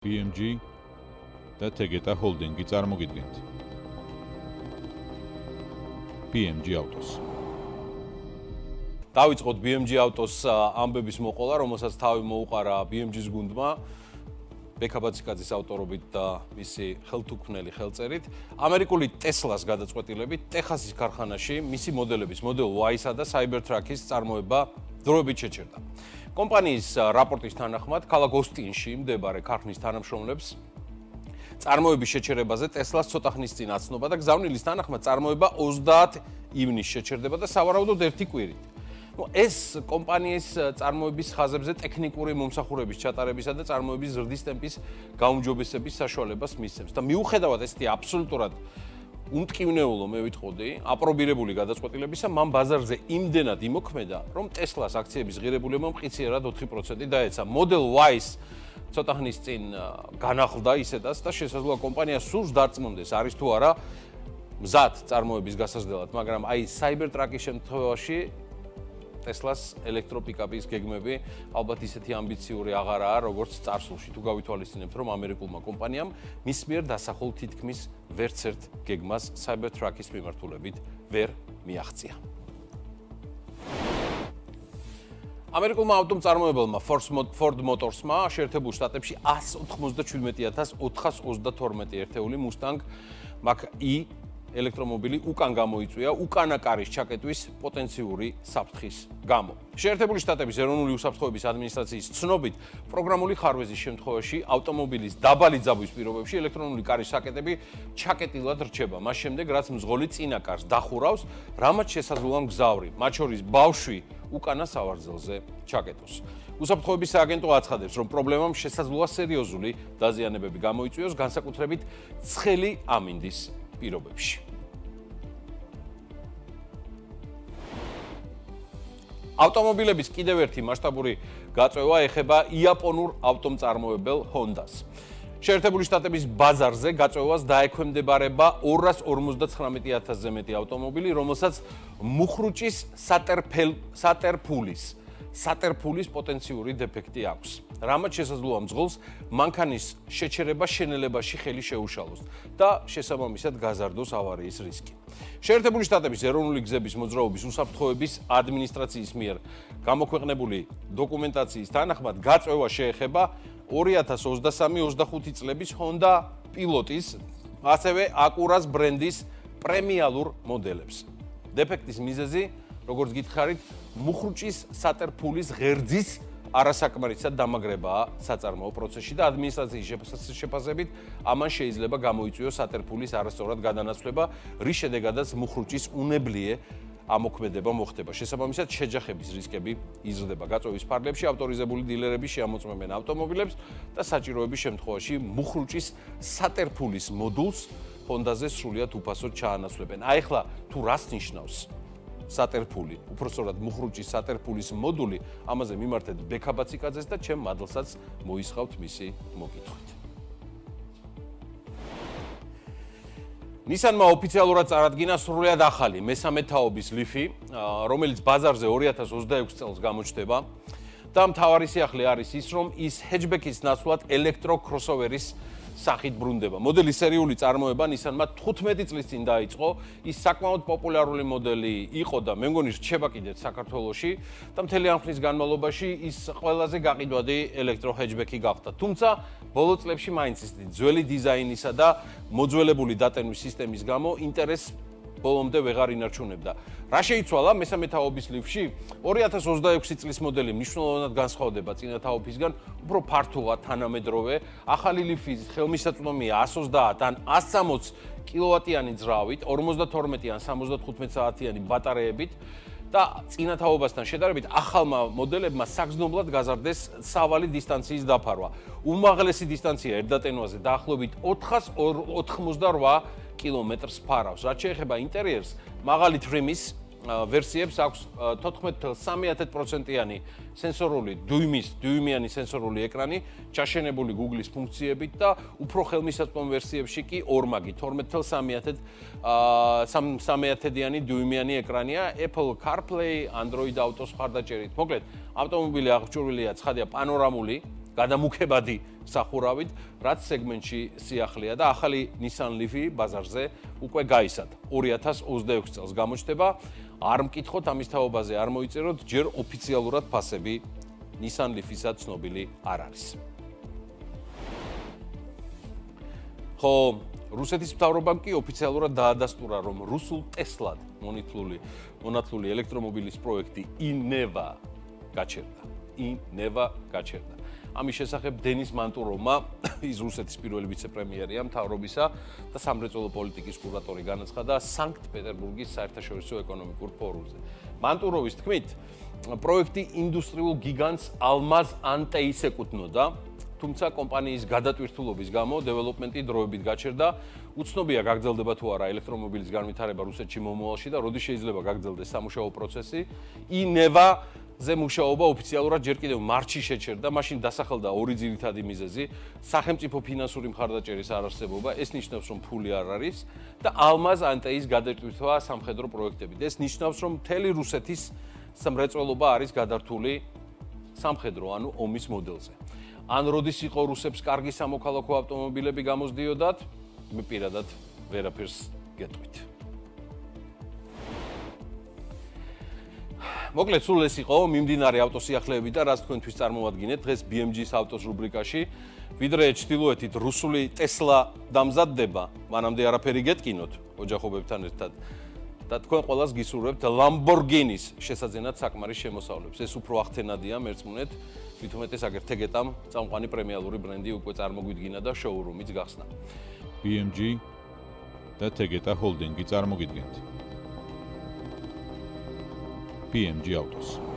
BMG და Tegeta Holding-ი წარმოგიდგენთ. BMG Autos. დავიწყოთ BMG Autos ამბების მოყოლა, რომელსაც თავი მოუყარა BMG-ს გუნდმა ბექაბაციკაძის ავტორობით და მისი ხელთუქმნელი ხელწერით. ამერიკული Tesla-ს გადაწყვეტილებით ტეხასის ქარხანაში მისი მოდელების Model Y-სა და Cybertruck-ის წარმოება დროებით შეჩერდა. კომპანიის რაპორტის თანახმად, ქალაქ ოსტინში მდებარე ქარხნის თანამშრომლებს წარმოების შეჩერებაზე Tesla-ს ცოტა ხნის წინ აცნობა და გზავნილის თანახმად წარმოება 30 ივნისს შეჩერდება და სავარაუდოდ ერთი კვირით. ეს კომპანიის წარმოების ხაზებზე ტექნიკური მომსახურების ჩატარებისა და წარმოების ზრდის ტემპის გაუმჯობესების საშუალებას მისცემს და მიუხედავად ესეთი აბსოლუტურად უმტკივნეულო მე ვიტყოდი, აპრობირებული გადაწყვეტილებისა, მან ბაზარზე იმდენად იმოქმედა, რომ Tesla-ს აქციების ღირებულებამ მყიციერად 4% დაეცა. Model Y-ს ცოტა ხნის წინ განახლდა ისედაც და შესაძლოა კომპანია სულს დარწმუნდეს, არის თუ არა მზად წარმოების გასაზრდელად, მაგრამ აი Cybertruck-ის შემთხვევაში Tesla-ს ელექტროპიკაპის გეგმები ალბათ ისეთი ამბიციური აღარაა, როგორც წარსულში. თუ გავითვალისწინებთ, რომ ამერიკულმა კომპანიამ მის მიერ დასახულ თითქმის ვერცერთ გეგმას Cybertruck-ის მიმართულებით ვერ მიაღწია. ამერიკულმა ავტომწარმოებელმა Ford Motors-მა შეერთებულ შტატებში 197,422 ერთეული Mustang Mach-E ელექტრომობილი უკან გამოიწვია უკანა კარის ჩაკეტვის პოტენციური საფრთხის გამო. შეერთებული შტატების ეროვნული უსაფრთხოების ადმინისტრაციის ცნობით, პროგრამული ხარვეზის შემთხვევაში ავტომობილის დაბალი ძაბვის პირობებში ელექტრონული კარის საკეტები ჩაკეტილად რჩება, მას შემდეგ რაც მძღოლი წინა კარს დახურავს, რამაც შესაძლოა მგზავრი, მათ შორის ბავშვი უკანა სავარძელზე ჩაკეტოს. უსაფრთხოების სააგენტო აცხადებს, რომ პრობლემამ შესაძლოა სერიოზული დაზიანებები გამოიწვიოს, განსაკუთრებით ცხელი ამინდის პირობებში. ავტომობილების კიდევ ერთი მასშტაბური გაწევა ეხება იაპონურ ავტომწარმოებელ Honda-ს. შეერთებული შტატების ბაზარზე გაწევას დაექვემდებარება 259,000-ზე მეტი ავტომობილი, რომელსაც მუხრუჭის სატერფულის პოტენციური დეფექტი აქვს. რამაც შესაძლოა მძღოლს მანქანის შეჩერება შენელებაში ხელი შეუშალოს და შესაბამისად გაზარდოს ავარიის რისკი. შეერთებული შტატების ეროვნული გზების მოძრაობის უსაფრთხოების ადმინისტრაციის მიერ გამოქვეყნებული დოკუმენტაციის თანახმად გაწევა შეეხება 2023-25 წლების Honda Pilot-ის, ასევე Acura-ს ბრენდის პრემიალურ მოდელებს. დეფექტის მიზეზი, როგორც გითხარით, მუხრუჭის სატერფულის ღერძის არასაკმარისად დამაგრებაა საწარმოო პროცესში და ადმინისტრაციის შეფასებით ამან შეიძლება გამოიწვიოს სატერფულის არასწორად გადანაცვლება, რის შედეგადაც მუხრუჭის უნებლიე ამოქმედება მოხდება. შესაბამისად, შეჯახების რისკები იზრდება. გაწევის ფარგლებში ავტორიზებული დილერები შეამოწმებენ ავტომობილებს და საჭიროების შემთხვევაში მუხრუჭის სატერფულის მოდულს Honda-ზე სრულიად უფასოდ ჩაანაცვლებენ. ახლა თუ რას ნიშნავს სატერფული, უпростоრად მუხრუჭის სატერფულის მოდული, ამაზე მიმართეთ ბექაბაციკაძეს და ჩემ მადლსაც მოისხავთ მისი მოკითხვით. Nissan-მა ოფიციალურად წარადგინა სრულიად ახალი მესამე თაობის ლიფი, რომელიც ბაზარზე 2026 წელს გამოჩნდება და მთავარი სიახლე არის ის, რომ ის ჰეჯბექის ნაცვლად ელექტრო-კროსოვერის სახით ბრუნდება. მოდელის სერიული წარმოება Nissan-მა 15 წლის წინ დაიწყო. ის საკმაოდ პოპულარული მოდელი იყო და მე მგონი რჩება კიდეც საქართველოში და მთელი ამ ხნის განმავლობაში ის ყველაზე გაყიდვადი ელექტრო ჰეჯბექი გახდა. თუმცა ბოლო წლებში მაინც ის ძველი დიზაინისა და მოძველებული დატენვის სისტემის გამო ინტერესს ბოლომდე ვეღარ ინარჩუნებდა. რა შეიცვალა მესამე თაობის ლიფში? 2026 წლის მოდელი მნიშვნელოვნად განსხვავდება წინა თაობისგან, უფრო ფართოა, თანამედროვე. ახალი ლიფის ხელმისაწვდომია 130 ან 160 კილოვატიანი ძრავით, 52 ან 75 საათიანი ბატარეებით და წინა თაობასთან შედარებით ახალმა მოდელებმა საგრძნობლად გაზარდეს სავალი დისტანციის დაფარვა. უმაღლესი დისტანცია ერთდატენვაზე დაახლოებით 488 კილომეტრს ფარავს. რაც შეეხება ინტერიერს, მაღალი თრიმის ვერსიებს აქვს 14,3%-იანი სენსორული დუიმიანი სენსორული ეკრანი, ჩაშენებული Google-ის ფუნქციებით და უფრო ხელმისაწვდომ ვერსიებში კი ორმაგი 12,3%-იანი დუიმიანი ეკრანია, Apple CarPlay, Android Auto მხარდაჭერით. მოკლედ, ავტომობილი აღჭურვილია ცხადია პანორამული გადამუქებადი სახურავით, რაც სეგმენტში სიახლეა და ახალი Nissan Leaf-ი ბაზარზე უკვე გაისად. 2026 წელს გამოჩნდება. არ მკითხოთ ამის თაობაზე, არ მოიწეროთ, ჯერ ოფიციალურად ფასები Nissan Leaf-ისა ცნობილი არ არის. ხო, რუსეთის მთავრობამ კი ოფიციალურად დაადასტურა, რომ რუსულ Tesla-დ მონათლული ელექტრომობილის პროექტი i-Neva გაჩერდა. ამის შესახებ დენის მანტუროვმა, ის რუსეთის პირველი ვიცე-პრემიერია მთავრობისა და სამრეწველო პოლიტიკის კურატორი განაცხადა სანქტ-პეტერბურგის საერთაშორისო ეკონომიკურ ფორუმზე. მანტუროვის თქმით, პროექტი ინდუსტრიულ გიგანტს Almaz Antey-ს ეკუთვნოდა, თუმცა კომპანიის გადატვირთულობის გამო დეველოპმენტი დროებით გაჩერდა. უცნობია გაგრძელდება თუ არა ელექტრომობილის განვითარება რუსეთში მომავალში და როდის შეიძლება გაგრძელდეს სამუშაო პროცესი. i-Neva-ზე მუშაობა ოფიციალურად ჯერ კიდევ მარტში შეჩერდა, მაშინ დასახელდა ორი ძირითადი მიზეზი: სახელმწიფო ფინანსური მხარდაჭერის არარსებობა, ეს ნიშნავს, რომ ფული არ არის და Almaz Antey-ს გადატვირთვა სამხედრო პროექტებით. ეს ნიშნავს, რომ მთელი რუსეთის სამრეწველობა არის გადართული სამხედრო, ანუ ომის მოდელზე. ან როდის იყო რუსებს კარგი სამოქალაქო ავტომობილები გამოსდიოდათ, მე პირადად ვერაფერს გეტყვით. მოკლედ, სულ ეს იყო მიმდინარე ავტოსიახლეები და რაც თქვენთვის წარმოვადგინეთ დღეს BMG-ს ავტოს რუბრიკაში. ვიდრე ჩtildeოეთით რუსული Tesla დამზადდება, მანამდე არაფერი გეტკინოთ ოჯახობებთან ერთად. და თქვენ ყველას გისურვებთ Lamborghini-ს შესაძენად საკმარის შემოსავლებს. ეს უფრო ახთენადია მერწმუნეთ. თვითონეთეს აგერ Tegeta-მ წამყვანი პრემიალური ბრენდი უკვე წარმოგვიდგინა და შოურუმიც გახსნა. BMG და Tegeta Holding-ი წარმოგიდგენთ. BMG Autos.